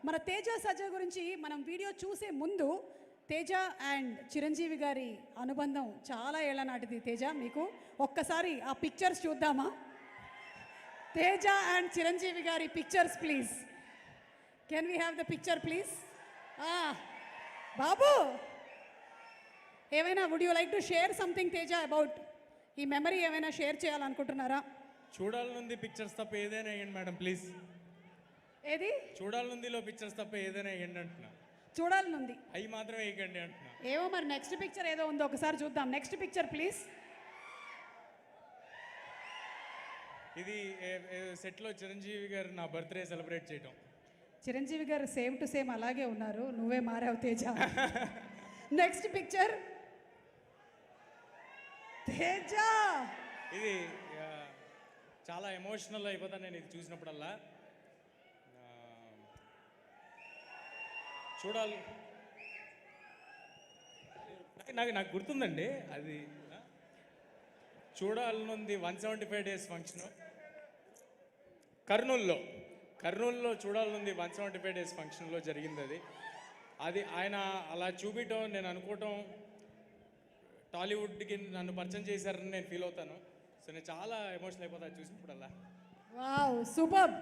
మన తేజ సజ్జ గురించి మనం వీడియో చూసే ముందు తేజ అండ్ చిరంజీవి గారి అనుబంధం చాలా ఏళ్ల నాటిది. తేజ, మీకు ఒక్కసారి ఆ పిక్చర్స్ చూద్దామా? తేజ అండ్ చిరంజీవి గారి pictures please. Can we have the picture please? బాబు, ఏమైనా would you like to share something Teja about ఈ మెమరీ? ఏమైనా షేర్ చేయాలనుకుంటున్నారా? చూడాలనుంది పిక్చర్స్ తప్ప ఏదైనా వేయండి మేడం ప్లీజ్. ఏది చూడాలనుందిలో పిక్చర్స్ తప్ప ఏదైనా వేయండి అంటున్నా. చూడాలనుంది అవి మాత్రమే వేయకండి అంటున్నా. ఏమో మరి నెక్స్ట్ పిక్చర్ ఏదో ఉందో ఒకసారి చూద్దాం. Next picture please. ఇది సెట్లో చిరంజీవి గారు నా బర్త్డే సెలబ్రేట్ చేయటం. చిరంజీవి గారు సేమ్ టు సేమ్ అలాగే ఉన్నారు, నువ్వే మారావు తేజ. Next picture Teja. ఇది చాలా ఎమోషనల్ అయిపోతాను నేను ఇది చూసినప్పుడల్లా. చూడాలి, నాకు గుర్తుందండి అది. చూడాలనుంది 175 days ఫంక్షన్ కర్నూలులో చూడాలనుంది 175 days ఫంక్షన్లో జరిగింది. అది ఆయన అలా చూపించడం, నేను అనుకోవటం టాలీవుడ్కి నన్ను పరిచయం చేశారని నేను ఫీల్ అవుతాను. సో నేను చాలా ఎమోషనల్ అయిపోతాను చూసినప్పుడల్లా. Wow, super.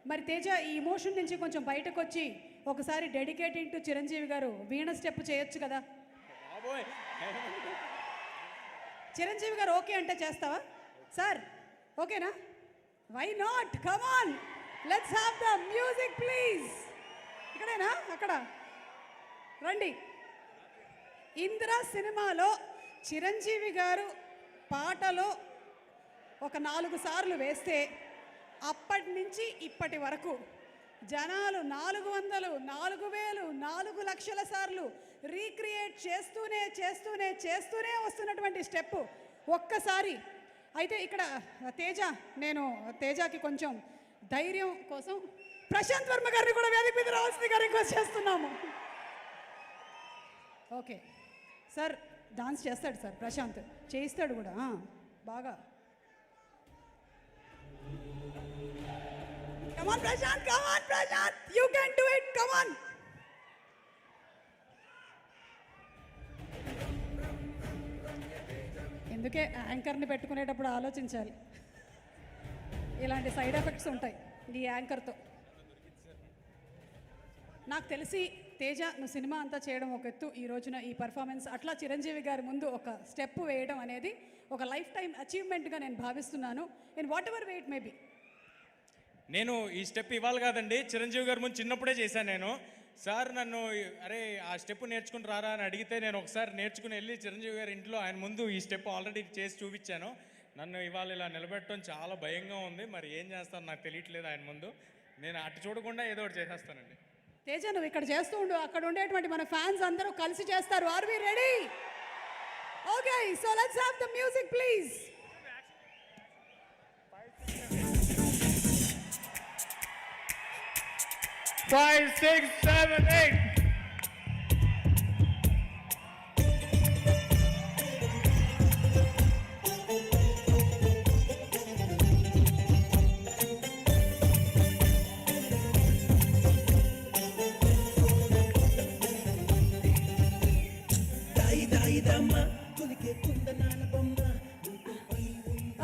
మరి తేజ, ఈ ఇమోషన్ నుంచి కొంచెం బయటకు వచ్చి ఒకసారి డెడికేటెడ్ టు చిరంజీవి గారు వీణ స్టెప్ చేయొచ్చు కదా? బాబోయ్, చిరంజీవి గారు ఓకే అంటే చేస్తావా సార్? ఓకేనా? Why not? Come on, let's have the music please. ఇక్కడేనా? అక్కడ రండి. ఇందిరా సినిమాలో చిరంజీవి గారు పాటలో ఒక 4 సార్లు వేస్తే అప్పటి నుంచి ఇప్పటి వరకు జనాలు 400, 4000, 4 లక్షల సార్లు రీక్రియేట్ చేస్తూనే వస్తున్నటువంటి స్టెప్ ఒక్కసారి. అయితే ఇక్కడ తేజ, నేను తేజకి కొంచెం ధైర్యం కోసం ప్రశాంత్ వర్మ గారిని కూడా వేదిక మీద రావాల్సిందిగా రిక్వెస్ట్ చేస్తున్నాము. ఓకే సార్, డాన్స్ చేస్తాడు సార్ ప్రశాంత్, చేయిస్తాడు కూడా బాగా. Come on Prashant, you can do it, come on. ఎందుకే యాంకర్ని పెట్టుకునేటప్పుడు ఆలోచించాలి, ఇలాంటి సైడ్ ఎఫెక్ట్స్ ఉంటాయి ఈ యాంకర్తో. నాకు తెలిసి తేజ, నువ్వు సినిమా అంతా చేయడం ఒక ఎత్తు, ఈ రోజున ఈ పర్ఫార్మెన్స్ అట్లా చిరంజీవి గారి ముందు ఒక స్టెప్ వేయడం అనేది ఒక లైఫ్ టైం అచీవ్మెంట్గా నేను భావిస్తున్నాను. In what ever way it may be. నేను ఈ స్టెప్ ఇవ్వాలి కాదండి, చిరంజీవి గారి ముందు చిన్నప్పుడే చేశాను నేను. సార్ నన్ను అరే ఆ స్టెప్ నేర్చుకుని రారా అని అడిగితే నేను ఒకసారి నేర్చుకుని వెళ్ళి చిరంజీవి గారి ఇంట్లో ఆయన ముందు ఈ స్టెప్ ఆల్రెడీ చేసి చూపించాను. నన్ను ఇవాళ ఇలా నిలబెట్టడం చాలా భయంగా ఉంది. మరి ఏం చేస్తాను నాకు తెలియట్లేదు ఆయన ముందు. నేను అటు చూడకుండా ఏదో ఒకటి చేసేస్తానండి. తేజ, నువ్వు ఇక్కడ చేస్తూ ఉండు, అక్కడ ఉండేటువంటి మన ఫ్యాన్స్ అందరూ కలిసి చేస్తారు. Are we ready? Okay, so let's have the music please. 5, 6, 7, 8.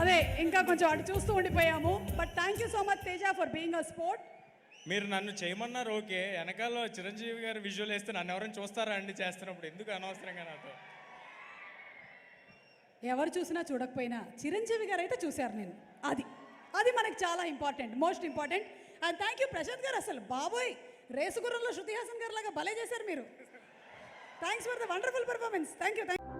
అదే ఇంకా కొంచెం అటు చూస్తూ ఉండిపోయాము. But thank you so much Teja for being a sport. మీరు నన్ను చేయమన్నారు ఓకే, వెనకాల చిరంజీవి గారు విజువల్ వేస్తే నన్ను ఎవరైనా చూస్తారా అండి చేస్తున్నప్పుడు? ఎందుకు అనవసరంగా నాతో? ఎవరు చూసినా చూడకపోయినా చిరంజీవి గారు అయితే చూశారు నేను. అది మనకు చాలా important, most important. And thank you Prashanth garu, అసలు బాబోయ్ రేసు గుర్రంలో శృతి హాసన్ గారు లాగా భలే చేశారు మీరు. Thanks for the wonderful performance. Thank you.